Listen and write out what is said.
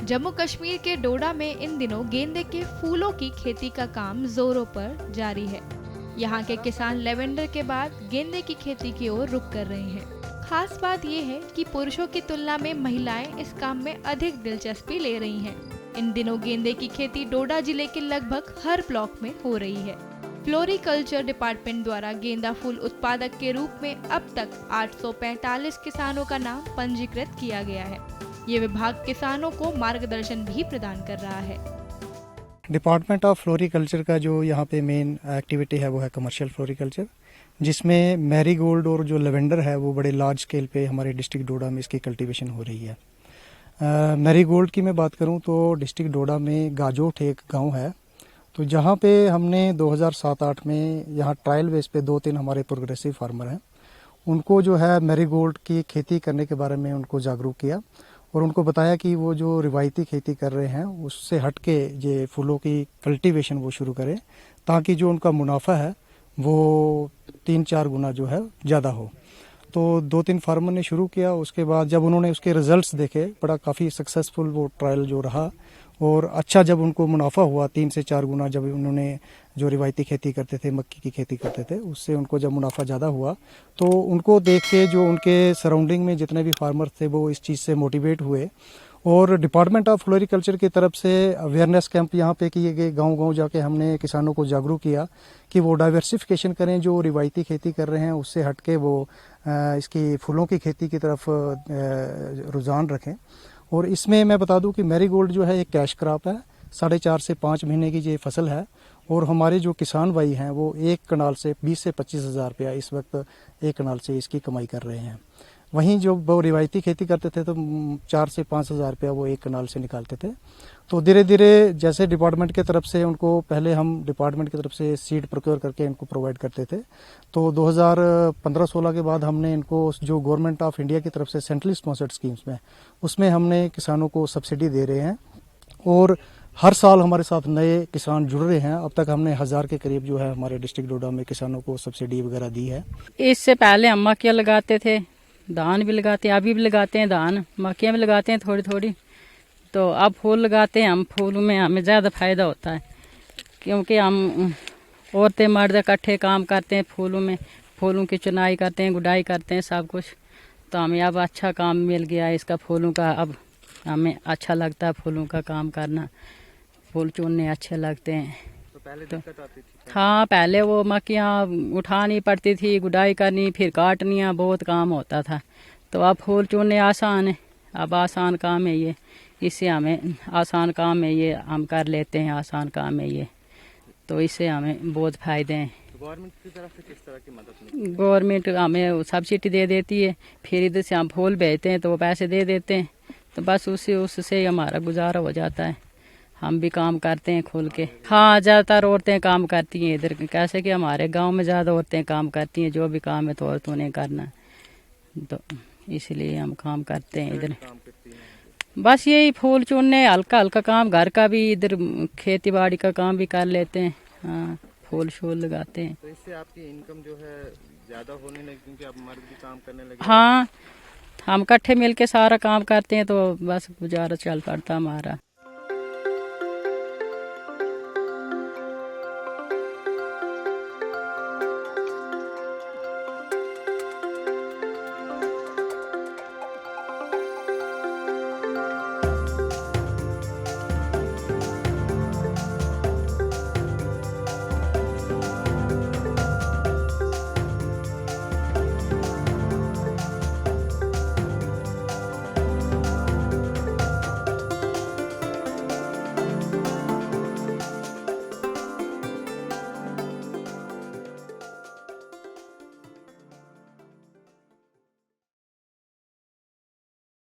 जम्मू कश्मीर के डोडा में इन दिनों गेंदे के फूलों की खेती का काम जोरों पर जारी है। यहाँ के किसान लेवेंडर के बाद गेंदे की खेती की ओर रुख कर रहे हैं। खास बात ये है कि पुरुषों की तुलना में महिलाएं इस काम में अधिक दिलचस्पी ले रही हैं। इन दिनों गेंदे की खेती डोडा जिले के लगभग हर ब्लॉक में हो रही है। फ्लोरिकल्चर डिपार्टमेंट द्वारा गेंदा फूल उत्पादक के रूप में अब तक 845 किसानों का नाम पंजीकृत किया गया है। ये विभाग किसानों को मार्गदर्शन भी प्रदान कर रहा है। डिपार्टमेंट ऑफ फ्लोरिकल्चर का जो यहाँ पे मेन एक्टिविटी है वो है कमर्शियल फ्लोरिकल्चर, जिसमें मैरीगोल्ड और जो लेवेंडर है वो बड़े लार्ज स्केल पे हमारे डिस्ट्रिक्ट डोडा में इसकी कल्टीवेशन हो रही है। मैरीगोल्ड की मैं बात करूँ तो डिस्ट्रिक्ट डोडा में गाजोठ एक गांव है, तो जहाँ पे हमने 2007-8 में यहाँ ट्रायल बेस पे 2-3 हमारे प्रोग्रेसिव फार्मर हैं, उनको जो है मैरीगोल्ड की खेती करने के बारे में उनको जागरूक किया और उनको बताया कि वो जो रिवायती खेती कर रहे हैं उससे हट के ये फूलों की कल्टीवेशन वो शुरू करें, ताकि जो उनका मुनाफा है वो 3-4 गुना जो है ज़्यादा हो। तो 2-3 फार्मर ने शुरू किया। उसके बाद जब उन्होंने उसके रिजल्ट्स देखे, बड़ा काफ़ी सक्सेसफुल वो ट्रायल जो रहा और अच्छा जब उनको मुनाफा हुआ 3 से 4 गुना, जब उन्होंने जो रिवायती खेती करते थे, मक्की की खेती करते थे, उससे उनको जब मुनाफा ज़्यादा हुआ तो उनको देख के जो उनके सराउंडिंग में जितने भी फार्मर थे वो इस चीज़ से मोटिवेट हुए और डिपार्टमेंट ऑफ फ्लोरिकल्चर की तरफ से अवेयरनेस कैंप यहाँ पे किए गए। गांव-गांव जाके हमने किसानों को जागरूक किया कि वो डाइवर्सिफिकेशन करें, जो रिवायती खेती कर रहे हैं उससे हटके वो इसकी फूलों की खेती की तरफ रुझान रखें। और इसमें मैं बता दूं कि मैरीगोल्ड जो है एक कैश क्रॉप है, 4.5 से 5 महीने की ये फसल है और हमारे जो किसान भाई हैं वो एक कनाल से 20 से 25 हज़ार रुपया इस वक्त एक कनाल से इसकी कमाई कर रहे हैं। वहीं जो वो रिवायती खेती करते थे तो 4 से 5 हज़ार रुपया वो एक कनाल से निकालते थे। तो धीरे धीरे जैसे डिपार्टमेंट की तरफ से उनको, पहले हम डिपार्टमेंट की तरफ से सीड प्रोक्योर करके इनको प्रोवाइड करते थे, तो 2015-16 के बाद हमने इनको जो गवर्नमेंट ऑफ इंडिया की तरफ से सेंट्रली स्पॉन्सर्ड स्कीम्स में, उसमें हमने किसानों को सब्सिडी दे रहे हैं और हर साल हमारे साथ नए किसान जुड़ रहे हैं। अब तक हमने 1000 के करीब जो है हमारे डिस्ट्रिक्ट डोडा में किसानों को सब्सिडी वगैरह दी है। इससे पहले हम मक्कियाँ लगाते थे, धान भी लगाते हैं, अभी भी लगाते हैं धान, मक्कियाँ भी लगाते हैं थोड़ी थोड़ी। तो अब फूल लगाते हैं हम, फूल में हमें ज़्यादा फायदा होता है क्योंकि हम औरतें मर्द इकट्ठे काम करते हैं फूलों में, फूलों की चुनाई करते हैं, गुडाई करते हैं, सब कुछ। तो हमें अब अच्छा काम मिल गया है इसका, फूलों का। अब हमें अच्छा लगता है फूलों का काम करना, फूल चुनने अच्छे लगते हैं। तो पहले दिक्कत आती थी? हाँ, पहले वो मक्खियाँ उठानी पड़ती थी, गुडाई करनी, फिर काटनिया, बहुत काम होता था। तो अब फूल चुनने आसान है, अब आसान काम है ये, इससे हमें आसान काम है ये, हम कर लेते हैं, आसान काम है ये, तो इससे हमें बहुत फायदे हैं। तो गवर्नमेंट की तरफ से किस तरह की मदद मिलती है? गवर्नमेंट हमें सब्सिडी दे देती है, फिर इधर से हम फूल बेचते हैं तो वो पैसे दे देते हैं, तो बस उससे हमारा गुजारा हो जाता है। हम भी काम करते हैं खुल के। हाँ, ज़्यादातर औरतें काम करती हैं इधर, कैसे कि हमारे गांव में ज़्यादा औरतें काम करती हैं, जो भी काम है तो औरतों ने करना है, तो इसलिए हम काम करते हैं इधर। काम करती हैं? बस यही फूल चुनने, हल्का हल्का काम घर का भी, इधर खेती बाड़ी का काम भी कर लेते हैं। हाँ, फूल शूल लगाते हैं। तो इससे आपकी इनकम जो है ज़्यादा होने लगी क्योंकि आप मर्द भी काम करने लगे? हाँ, हम इकट्ठे मिल के सारा काम करते हैं तो बस गुजारा चल पड़ता हमारा।